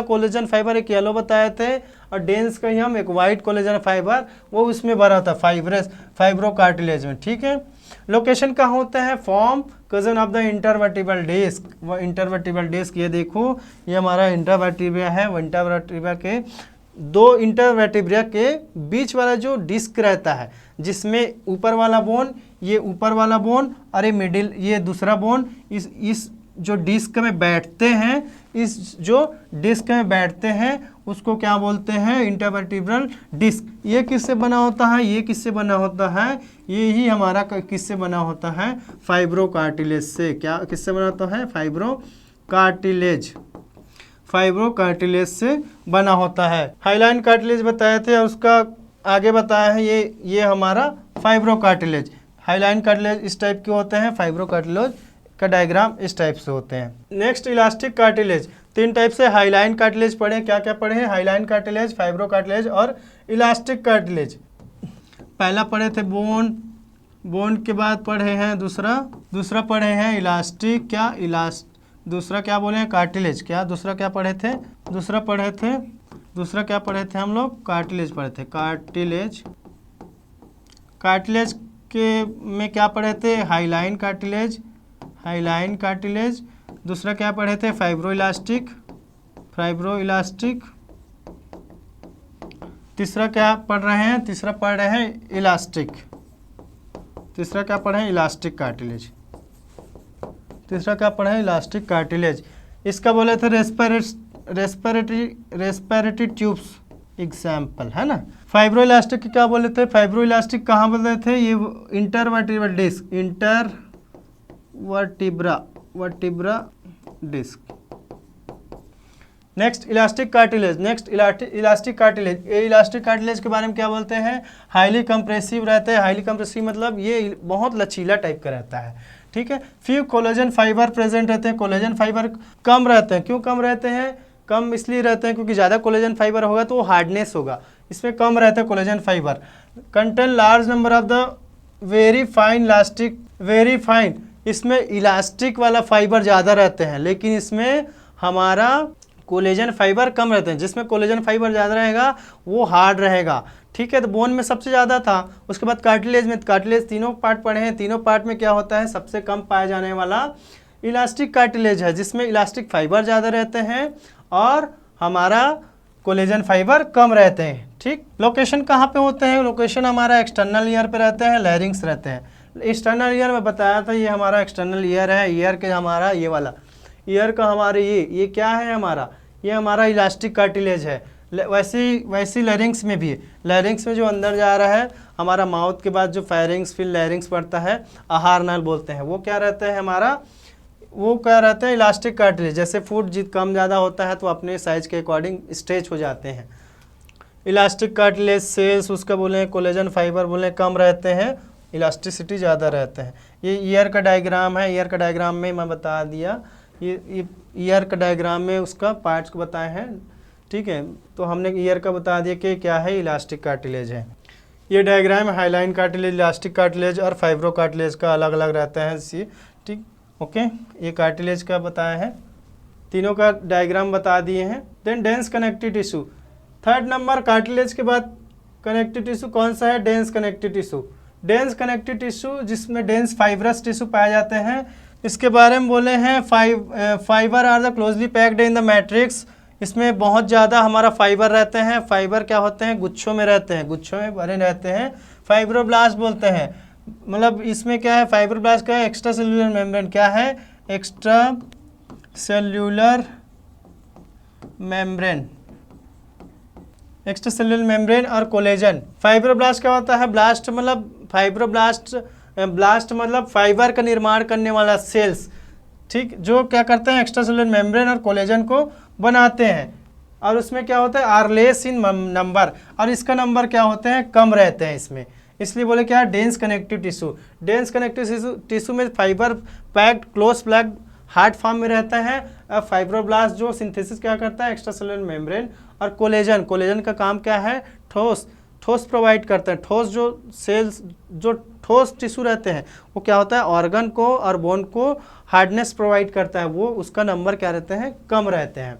कोलेजन फाइबर, एक येलो बताए थे, और डेंस का ही हम एक वाइट कोलेजन फाइबर, वो उसमें भरा था फाइब्रोकार्टिलेज में। ठीक है, लोकेशन कहाँ होता है? Form cushion of the intervertebral disc. वो इंटरवर्टिबल डिस्क, ये देखो, ये हमारा इंटरवर्टिब्रा है। वो इंटरवर्टिब्रा के दो इंटरवर्टिब्रा के बीच वाला जो डिस्क रहता है, जिसमें ऊपर वाला बोन, ये ऊपर वाला बोन, और ये मिडिल, ये दूसरा बोन, इस जो डिस्क में बैठते हैं, इस जो डिस्क में बैठते हैं उसको क्या बोलते हैं? Intervertebral disc. ये किससे बना होता है? ये किससे बना होता है? ये ही हमारा किससे बना होता है? फाइब्रोकार्टिलेज से। क्या किससे बना होता है? फाइब्रोकार्टिलेज से बना होता है। हाइलाइन कार्टिलेज बताए थे, और उसका आगे बताया है ये हमारा फाइब्रोकार्टिलेज। हाइलाइन कार्टिलेज इस टाइप के होते हैं, फाइब्रोकार्टिलेज का डायग्राम इस टाइप से होते हैं। Next elastic cartilage. तीन टाइप से हाइलाइन कार्टिलेज पढ़े। क्या क्या पढ़े? हाइलाइन कार्टिलेज, फाइब्रोकार्टिलेज और इलास्टिक कार्टिलेज। पहला पढ़े थे बोन के बाद पढ़े हैं दूसरा पढ़े हैं इलास्टिक। दूसरा क्या बोले हैं? कार्टिलेज। क्या दूसरा क्या पढ़े थे? दूसरा क्या पढ़े थे हम लोग? कार्टिलेज पढ़े थे। कार्टिलेज के में क्या पढ़े थे? Hyaline cartilage. दूसरा क्या पढ़े थे? फाइब्रोइलास्टिक। तीसरा क्या पढ़ रहे हैं? तीसरा पढ़ रहे हैं इलास्टिक। तीसरा क्या पढ़े हैं? Elastic cartilage. तीसरा क्या पढ़े हैं? Elastic cartilage. इसका बोले थे रेस्पिरेटरी ट्यूब्स एग्जाम्पल, है ना। फाइब्रोइलास्टिक क्या बोले थे? फाइब्रोइलास्टिक कहाँ बोले थे? ये intervertebral disc, vertebra disc. Next elastic cartilage. Elastic cartilage के बारे में क्या बोलते हैं? हाईली कंप्रेसिव रहते हैं। हाईली कंप्रेसिव मतलब ये बहुत लचीला टाइप का रहता है। ठीक है, फ्यू कोलेजन फाइबर प्रेजेंट रहते हैं। कोलेजन फाइबर कम रहते हैं। क्यों कम रहते हैं? कम इसलिए रहते हैं क्योंकि ज़्यादा कोलेजन फाइबर होगा तो वो हार्डनेस होगा, इसमें कम रहता है collagen fibre. Contain large number of the very fine. इसमें इलास्टिक वाला फाइबर ज़्यादा रहते हैं, लेकिन इसमें हमारा कोलेजन फाइबर कम रहते हैं। जिसमें कोलेजन फाइबर ज़्यादा रहेगा वो हार्ड रहेगा। ठीक है, तो बोन में सबसे ज़्यादा था। उसके बाद कार्टिलेज तीनों पार्ट पढ़े हैं। तीनों पार्ट में क्या होता है? सबसे कम पाया जाने वाला इलास्टिक कार्टिलेज है, जिसमें इलास्टिक फाइबर ज़्यादा रहते हैं और हमारा कोलेजन फाइबर कम रहते हैं। ठीक, लोकेशन कहाँ पे होते हैं? लोकेशन हमारा एक्सटर्नल ईयर पे रहते हैं, लैरिंग्स रहते हैं। एक्सटर्नल ईयर में बताया था, ये हमारा एक्सटर्नल ईयर है। ईयर के हमारा ये वाला ईयर का हमारे ये क्या है हमारा? ये हमारा इलास्टिक कार्टिलेज है। वैसी लैरिंग्स में भी है। लैरिंग्स में जो अंदर जा रहा है हमारा माउथ के बाद जो फेरिंग्स फिर लैरिंग्स पड़ता है, आहार नाल बोलते हैं, वो क्या रहता है हमारा? वो क्या रहता है? Elastic cartilage. जैसे फूड कम ज़्यादा होता है तो अपने साइज के अकॉर्डिंग स्ट्रेच हो जाते हैं। इलास्टिक कार्टिलेज सेल्स उसका बोले, कोलेजन फाइबर बोले, कम रहते हैं, इलास्टिसिटी ज़्यादा रहते हैं। ये ईयर का डायग्राम है। ईयर का डायग्राम में मैं बता दिया, ये ईयर का डायग्राम में उसका पार्ट्स को बताए हैं। ठीक है, तो हमने ईयर का बता दिया कि क्या है? इलास्टिक कार्टिलेज है। ये diagram hyaline cartilage, elastic cartilage और फाइब्रो कार्टिलेज का अलग अलग रहता है। ठीक, ओके, ये कार्टिलेज का बताया है, तीनों का डायग्राम बता दिए हैं। Then dense connective tissue. Third number cartilage के बाद कनेक्टिव टिश्यू कौन सा है? Dense connective tissue. Dense connective tissue जिसमें डेंस फाइब्रस टिश्यू पाए जाते हैं। इसके बारे में बोले हैं fibre are the closely packed in the matrix. इसमें बहुत ज़्यादा हमारा फाइबर रहते हैं। फाइबर क्या होते हैं? गुच्छों में रहते हैं, गुच्छों में भरे रहते हैं। फाइब्रोब्लास्ट बोलते हैं। मतलब इसमें क्या है, फाइब्रोब्लास्ट क्या है, एक्स्ट्रा सेल्यूलर मेम्ब्रेन क्या है, extra cellular membrane, extra cellular membrane और कोलेजन। फाइब्रोब्लास्ट क्या होता है, ब्लास्ट मतलब फाइब्रोब्लास्ट, ब्लास्ट मतलब फाइबर का निर्माण करने वाला सेल्स, ठीक, जो क्या करते हैं, एक्स्ट्रा सेल्यूलर मेम्ब्रेन और कोलेजन को बनाते हैं। और उसमें क्या होता है, आरलेस इन नंबर, और इसका नंबर क्या होते हैं, कम रहते हैं इसमें, इसलिए बोले क्या, dense connective tissue. Dense connective tissue में fibre packed close packed hard form में रहता है। अब फाइब्रोब्लास्ट जो सिंथेसिस क्या करता है, एक्स्ट्रा सेल्यूलर मेम्ब्रेन और कोलेजन, कोलेजन का काम क्या है, ठोस प्रोवाइड करते हैं। ठोस जो सेल्स, जो ठोस टिश्यू रहते हैं वो क्या होता है, ऑर्गन को और बोन को हार्डनेस प्रोवाइड करता है, वो उसका नंबर क्या रहते हैं, कम रहते हैं।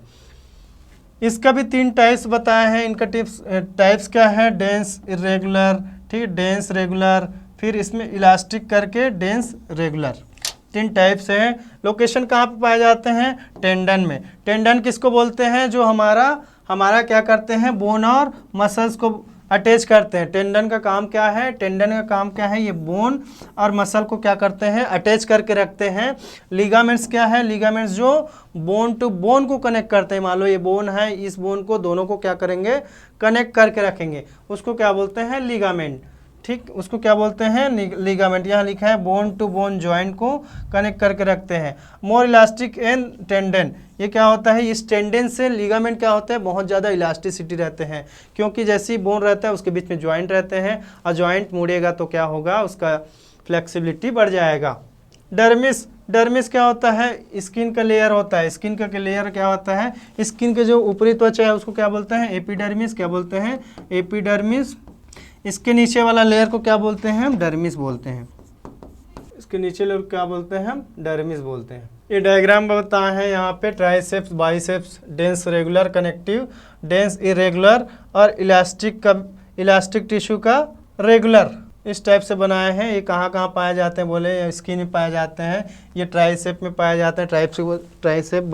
इसका भी 3 टाइप्स बताए हैं। इनका टाइप्स क्या है, डेंस इरेगुलर, ठीक, डेंस रेगुलर, फिर इसमें इलास्टिक करके डेंस रेगुलर, 3 टाइप्स हैं। लोकेशन कहाँ पे पाए जाते हैं, टेंडन में। टेंडन किसको बोलते हैं, जो हमारा क्या करते हैं, बोन और मसल्स को अटैच करते हैं। टेंडन का काम क्या है, टेंडन का काम क्या है, ये बोन और मसल को क्या करते हैं, अटैच करके रखते हैं। लिगामेंट्स क्या है, लिगामेंट्स जो बोन टू बोन को कनेक्ट करते हैं। मान लो ये बोन है, इस बोन को दोनों को क्या करेंगे, कनेक्ट करके रखेंगे, उसको क्या बोलते हैं, लिगामेंट, ठीक, उसको क्या बोलते हैं, लिगामेंट। यहाँ लिखा है बोन टू बोन जॉइंट को कनेक्ट करके रखते हैं। मोर इलास्टिक एंड टेंडन, ये क्या होता है, इस टेंडन से लिगामेंट क्या होता है, बहुत ज़्यादा इलास्टिसिटी रहते हैं, क्योंकि जैसे ही बोन रहता है उसके बीच में जॉइंट रहते हैं, और जॉइंट मुड़ेगा तो क्या होगा, उसका फ्लेक्सिबिलिटी बढ़ जाएगा। डर्मिस, डर्मिस क्या होता है, स्किन का लेयर होता है। स्किन का लेयर क्या होता है, स्किन के जो ऊपरी त्वचा है उसको क्या बोलते हैं, एपिडर्मिस, क्या बोलते हैं, एपिडर्मिस। इसके नीचे वाला लेयर को क्या बोलते हैं, हम डर्मिस बोलते हैं। इसके नीचे लेयर क्या बोलते हैं, हम डर्मिस बोलते हैं। ये डायग्राम बताए हैं यहाँ पे, triceps, biceps, dense regular connective, dense irregular और इलास्टिक टिश्यू का रेगुलर, इस टाइप से बनाए हैं। ये कहाँ कहाँ पाए जाते हैं, बोले स्किन में पाए जाते हैं, ये ट्राइसेप में पाए जाते हैं, ट्राइसेप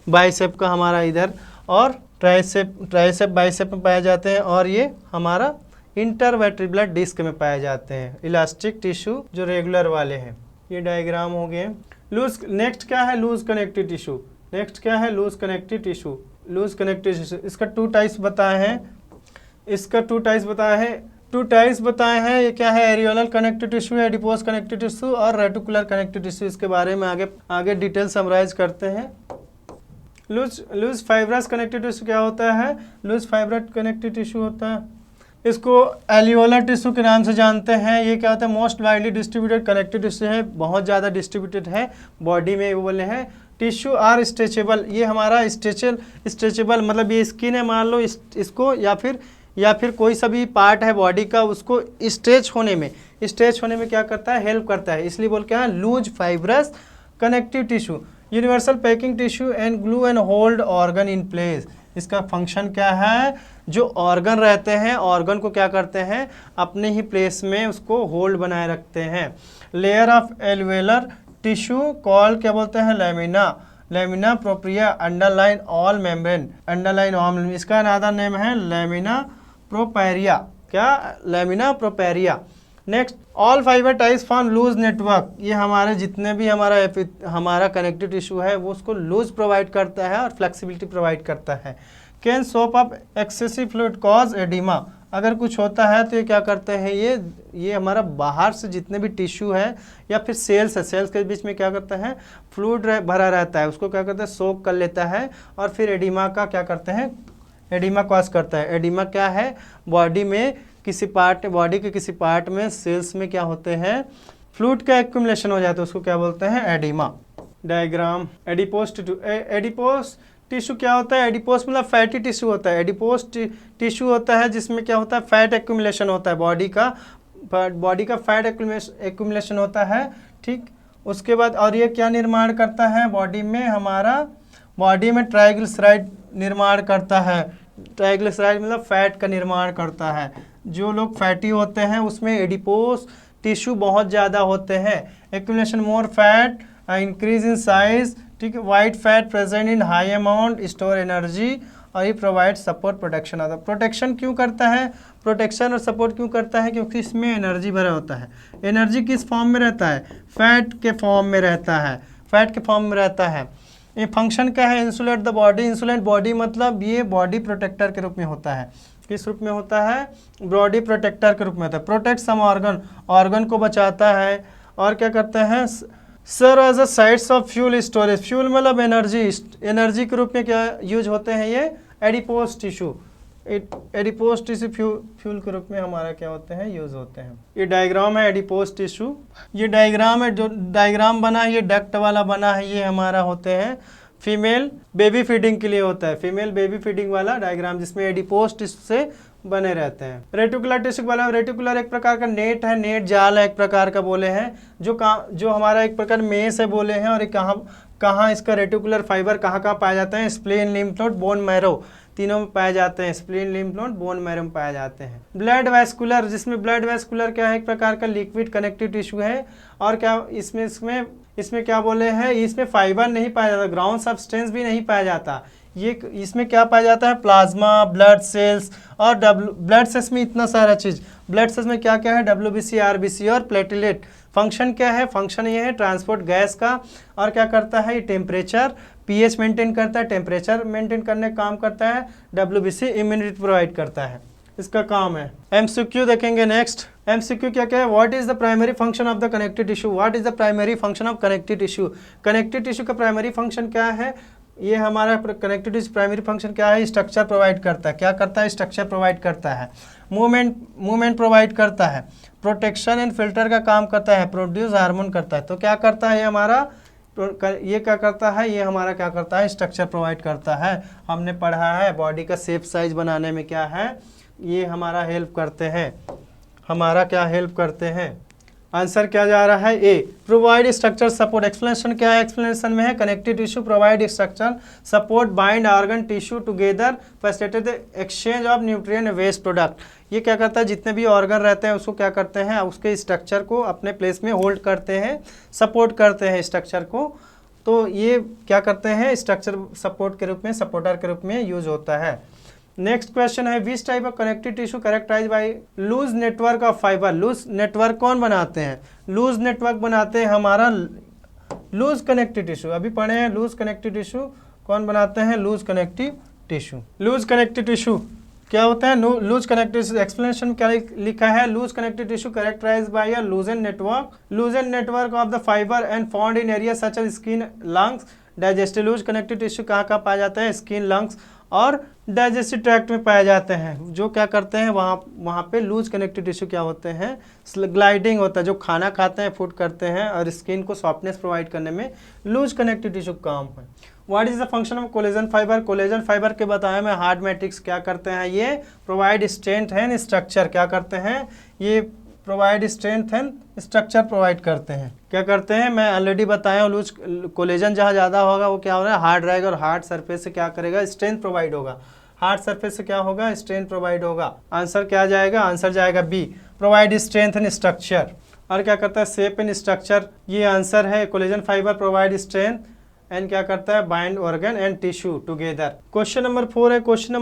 बाइसेप का हमारा इधर, और ट्राइसेप बाइसेप में पाए जाते हैं, और ये हमारा इंटरवर्टिब्रल डिस्क में पाए जाते हैं, इलास्टिक टिश्यू जो रेगुलर वाले हैं। ये डायग्राम हो गए। लूज, नेक्स्ट क्या है, लूज कनेक्टिव टिश्यू। नेक्स्ट क्या है, loose connective tissue. Loose connective tissue, इसका 2 टाइप्स बताए हैं। इसका 2 टाइप्स बताए हैं। ये क्या है, areolar connective tissue, adipose connective tissue और रेटिकुलर कनेक्टिव टिश्यू। इसके बारे में आगे डिटेल समराइज करते हैं। लूज फाइब्रस कनेक्टिव टिश्यू क्या होता है, लूज फाइब्रस कनेक्टिव टिश्यू होता है, इसको एलियोलर टिश्यू के नाम से जानते हैं। ये क्या होता है, most widely distributed connective tissue है, बहुत ज़्यादा डिस्ट्रीब्यूटेड है बॉडी में, वो बोले हैं। टिश्यू आर स्ट्रेचेबल, ये हमारा स्ट्रेचेबल मतलब ये स्किन है, मान लो इसको या फिर कोई सा भी पार्ट है बॉडी का, उसको स्ट्रेच होने में क्या करता है, हेल्प करता है, इसलिए बोल क्या है, loose fibrous connective tissue. Universal packing tissue and glue and hold organ in place, इसका फंक्शन क्या है, जो ऑर्गन रहते हैं, ऑर्गन को क्या करते हैं, अपने ही प्लेस में उसको होल्ड बनाए रखते हैं। Layer of alveolar tissue call क्या बोलते हैं, lamina propria underline all membrane, इसका अनदर नेम है लेमिना प्रोपेरिया, क्या, lamina propria. Next, all fibre types form loose network, ये हमारे जितने भी हमारा कनेक्टिव टिश्यू है वो उसको लूज प्रोवाइड करता है और फ्लेक्सिबिलिटी प्रोवाइड करता है। Can soap up excessive fluid cause oedema, अगर कुछ होता है तो ये क्या करते हैं, ये हमारा बाहर से जितने भी टिश्यू है या फिर सेल्स है, सेल्स के बीच में क्या करता है, फ्लूइड भरा रहता है, उसको क्या करता है, सोक कर लेता है, और फिर एडिमा का क्या करते हैं, एडिमा कॉज करता है। एडिमा क्या है, बॉडी के किसी पार्ट में सेल्स में क्या होते हैं, फ्लूइड का एक्यूमुलेशन हो जाता है, उसको क्या बोलते हैं, एडिमा। डायग्राम, एडिपोस टिश्यू क्या होता है, एडिपोस मतलब फैटी टिश्यू होता है। एडिपोस टिश्यू होता है जिसमें क्या होता है, फैट एक्यूमुलेशन होता है, बॉडी का फैट एक्यूमुलेशन होता है, ठीक। उसके बाद और ये क्या निर्माण करता है, बॉडी में ट्राइग्लिसराइड निर्माण करता है। ट्राइग्लिसराइड मतलब फैट का निर्माण करता है। जो लोग फैटी होते हैं उसमें एडिपोस टिश्यू बहुत ज़्यादा होते हैं। Accumulation more fat, increase in size, ठीक है। White fat present in high amount, store energy और ये प्रोवाइड सपोर्ट प्रोटेक्शन आता है। प्रोटेक्शन क्यों करता है, प्रोटेक्शन और सपोर्ट क्यों करता है, क्योंकि इसमें एनर्जी भरा होता है। एनर्जी किस फॉर्म में रहता है, फैट के फॉर्म में रहता है, फैट के फॉर्म में रहता है। ये फंक्शन क्या है, insulate the body. Insulate body मतलब ये बॉडी प्रोटेक्टर के रूप में होता है। किस रूप में होता है, बॉडी प्रोटेक्टर के रूप में होता है। प्रोटेक्ट सम ऑर्गन, ऑर्गन को बचाता है। और क्या करता है, serve as a sites of fuel storage. Fuel मतलब एनर्जी, एनर्जी के रूप में क्या यूज होते हैं ये adipose tissue. Adipose tissue fuel के रूप में हमारा क्या होते हैं, यूज होते हैं। ये डायग्राम है एडिपोज टिश्यू, ये डायग्राम है, जो डायग्राम बना है ये डक्ट वाला बना है, ये हमारा होते हैं फीमेल बेबी फीडिंग के लिए होता है, फीमेल बेबी फीडिंग वाला डायग्राम, जिसमें एडिपोज टिश्यू से बने रहते हैं। रेटिकुलर टिश्यू वाला, रेटिकुलर एक प्रकार का नेट है, नेट जाल है एक प्रकार का बोले हैं, जो हमारा एक प्रकार मेस है बोले हैं। और कहाँ इसका रेटिकुलर फाइबर कहाँ पाए जाते हैं, spleen, lymph node, bone marrow, तीनों में पाए जाते हैं। Spleen, lymph node, bone marrow में पाए जाते हैं। ब्लड वेस्कुलर, जिसमें ब्लड वेस्कुलर क्या है, एक प्रकार का लिक्विड कनेक्टिव टिश्यू है। और क्या इसमें क्या बोले हैं, इसमें फाइबर नहीं पाया जाता, ग्राउंड सब्सटेंस भी नहीं पाया जाता। ये इसमें क्या पाया जाता है, प्लाज्मा, ब्लड सेल्स और ब्लड सेल्स में इतना सारा चीज़। ब्लड सेल्स में क्या क्या है, WBC, RBC और प्लेटलेट। फंक्शन क्या है, फंक्शन ये है ट्रांसपोर्ट गैस का। और क्या करता है, ये टेम्परेचर, pH मेंटेन करता है, टेम्परेचर मेंटेन करने का काम करता है। WBC इम्यूनिटी प्रोवाइड करता है, इसका काम है। MCQ देखेंगे नेक्स्ट। MCQ क्या है, what is the primary function of the connective tissue. What is the primary function of connective tissue. Connective tissue का प्राइमरी फंक्शन क्या है, ये हमारा कनेक्टिव टिश्यू प्राइमरी फंक्शन क्या है, स्ट्रक्चर प्रोवाइड करता है। क्या करता है, स्ट्रक्चर प्रोवाइड करता है। मूवमेंट प्रोवाइड करता है। प्रोटेक्शन एंड फिल्टर का काम करता है। प्रोड्यूस हार्मोन करता है। तो क्या करता है ये हमारा, ये क्या करता है, ये हमारा क्या करता है, स्ट्रक्चर प्रोवाइड करता है। हमने पढ़ा है बॉडी का शेप साइज बनाने में क्या है, ये हमारा हेल्प करते हैं, हमारा क्या हेल्प करते हैं। आंसर क्या जा रहा है, A. Provide structure support. Explanation क्या है, एक्सप्लेनेशन में है connective tissue provide structure support bind organ tissue together facilitate the exchange of nutrient waste product. ये क्या करता है, जितने भी ऑर्गन रहते हैं उसको क्या करते हैं, उसके स्ट्रक्चर को अपने प्लेस में होल्ड करते हैं, सपोर्ट करते हैं स्ट्रक्चर को। तो ये क्या करते हैं, स्ट्रक्चर सपोर्ट के रूप में, सपोर्टर के रूप में यूज होता है। नेक्स्ट क्वेश्चन है, which type of connective tissue characterize by loose network of fiber. Loose network कौन बनाते हैं, लूज नेटवर्क बनाते हैं हमारा लूज कनेक्टिव टिश्यू। अभी पढ़े हैं लूज कनेक्टिव टिश्यू कौन बनाते हैं, loose connective tissue. Loose connective tissue क्या होता है, लूज कनेक्टिव टिश्यू। एक्सप्लेनेशन क्या लिखा है, loose connective tissue characterize by a loosen network of the fiber and found in area such as skin, lungs, digestive. Loose connective tissue कहाँ पाया जाता है, स्किन, लंग्स और डाइजेस्टिव ट्रैक्ट में पाए जाते हैं। जो क्या करते हैं, वहाँ पे लूज कनेक्टिव टिश्यू क्या होते हैं, ग्लाइडिंग होता है। जो खाना खाते हैं, फूड करते हैं और स्किन को सॉफ्टनेस प्रोवाइड करने में लूज कनेक्टिव टिश्यू काम है। What is the function of collagen fibre. Collagen fibre के बताया मैं, हार्ड मैट्रिक्स क्या करते हैं, ये प्रोवाइड स्ट्रेंथ एंड स्ट्रक्चर। क्या करते हैं, ये provide strength and structure provide करते हैं। क्या करते हैं, मैं ऑलरेडी बताया, लूज कोलेजन जहाँ ज़्यादा होगा वो क्या हो रहा है, हार्ड रहेगा और हार्ड सरफेस से क्या करेगा, स्ट्रेंथ प्रोवाइड होगा। हार्ड सरफेस से क्या होगा, स्ट्रेंथ प्रोवाइड होगा। आंसर क्या जाएगा, आंसर जाएगा B, provide strength and structure. और क्या करता है, शेप एंड स्ट्रक्चर, ये आंसर है। Collagen fiber provide strength and क्या करता है, bind organ and tissue together. Question number 4 है, क्वेश्चन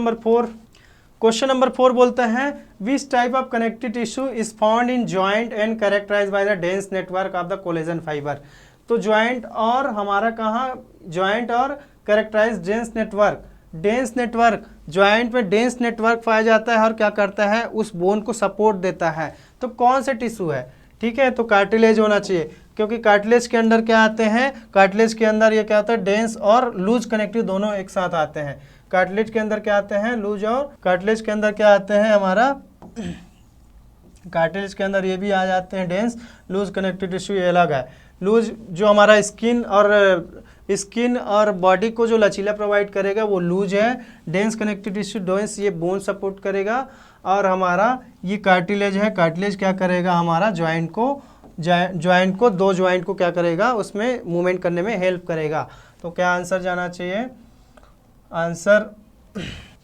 नंबर 4 बोलते हैं, which type of connective tissue is found in joint and characterize by the dense network of the collagen fiber. तो जॉइंट और हमारा कहाँ, जॉइंट और कैरेक्टराइज डेंस नेटवर्क, जॉइंट में डेंस नेटवर्क पाया जाता है और क्या करता है, उस बोन को सपोर्ट देता है। तो कौन से टिश्यू है, ठीक है, तो कार्टिलेज होना चाहिए, क्योंकि कार्टिलेज के अंदर क्या आते हैं, कार्टिलेज के अंदर ये क्या होता है, डेंस और लूज कनेक्टिव दोनों एक साथ आते हैं। कार्टिलेज के अंदर क्या आते हैं, लूज, और कार्टिलेज के अंदर क्या आते हैं हमारा, कार्टिलेज के अंदर ये भी आ जाते हैं डेंस, लूज कनेक्टिव टिश्यू ये अलग है। लूज जो हमारा स्किन और बॉडी को जो लचीला प्रोवाइड करेगा वो लूज है। डेंस कनेक्टिव टिश्यू, डेंस ये बोन सपोर्ट करेगा। और हमारा ये कार्टिलेज है, कार्टिलेज क्या करेगा, हमारा जॉइंट को दो जॉइंट को क्या करेगा, उसमें मूवमेंट करने में हेल्प करेगा। तो क्या आंसर जाना चाहिए,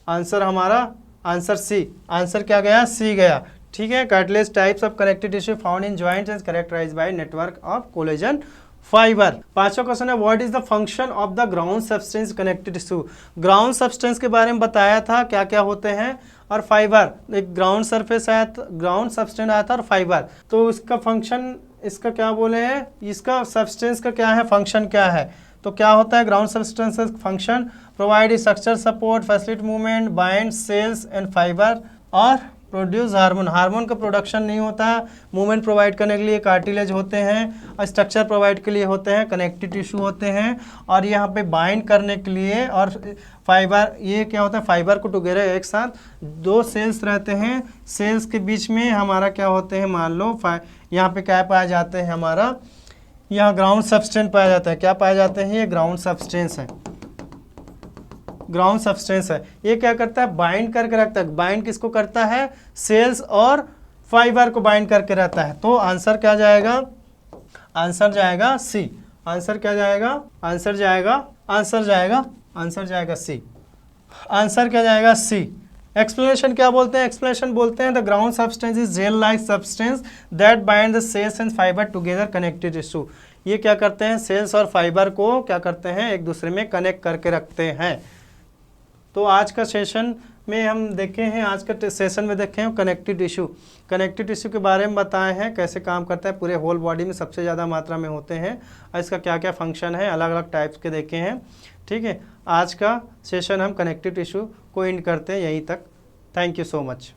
आंसर हमारा आंसर सी। आंसर क्या गया, सी गया, ठीक है। Cartilage types of connective tissue found in joints and characterized by network of collagen fiber. पांचवा क्वेश्चन है what is the function of the ground substance connected tissue. Ground substance के बारे में बताया था क्या क्या होते हैं, और फाइबर, एक ग्राउंड सरफेस आया था, ग्राउंड सब्सटेंस आया था, और फाइबर। तो इसका फंक्शन, इसका क्या बोले हैं, इसका सब्सटेंस का क्या है, फंक्शन क्या है। तो क्या होता है ground substance function, provide structure support, facility movement, bind cells and fiber, और प्रोड्यूस हार्मोन। हार्मोन का प्रोडक्शन नहीं होता, मूवमेंट प्रोवाइड करने के लिए कार्टिलेज होते हैं, और स्ट्रक्चर प्रोवाइड के लिए होते हैं कनेक्टिव टिश्यू होते हैं, और यहाँ पे बाइंड करने के लिए, और फाइबर, ये क्या होता है, फाइबर को टुगेदर एक साथ दो सेल्स रहते हैं, सेल्स के बीच में हमारा क्या होते हैं, मान लो यहाँ पे क्या पाया जाते हैं, हमारा यहाँ ग्राउंड सब्सटेंस पाया जाता है। क्या पाए जाते हैं, ये ग्राउंड सब्सटेंस है, ग्राउंड सब्सटेंस है। ये क्या करता है, बाइंड करके रखता है। बाइंड किसको करता है, सेल्स और फाइबर को बाइंड करके रहता है। तो आंसर क्या जाएगा, आंसर जाएगा सी। आंसर क्या जाएगा, आंसर जाएगा, आंसर जाएगा, आंसर जाएगा सी। आंसर क्या जाएगा, सी। एक्सप्लेनेशन क्या बोलते हैं, एक्सप्लेनेशन बोलते हैं the ground substance is gel like substance that bind the cells and fiber together connected tissue. ये क्या करते हैं, सेल्स और फाइबर को क्या करते हैं, एक दूसरे में कनेक्ट करके रखते हैं। तो आज का सेशन में हम देखे हैं, आज का सेशन में देखे हैं कनेक्टिव टिश्यू। कनेक्टिव टिश्यू के बारे में बताए हैं, कैसे काम करता है, पूरे होल बॉडी में सबसे ज़्यादा मात्रा में होते हैं, और इसका क्या क्या फंक्शन है, अलग अलग टाइप्स के देखे हैं। ठीक है, आज का सेशन हम कनेक्टिव टिश्यू को एंड करते हैं यहीं तक। Thank you so much.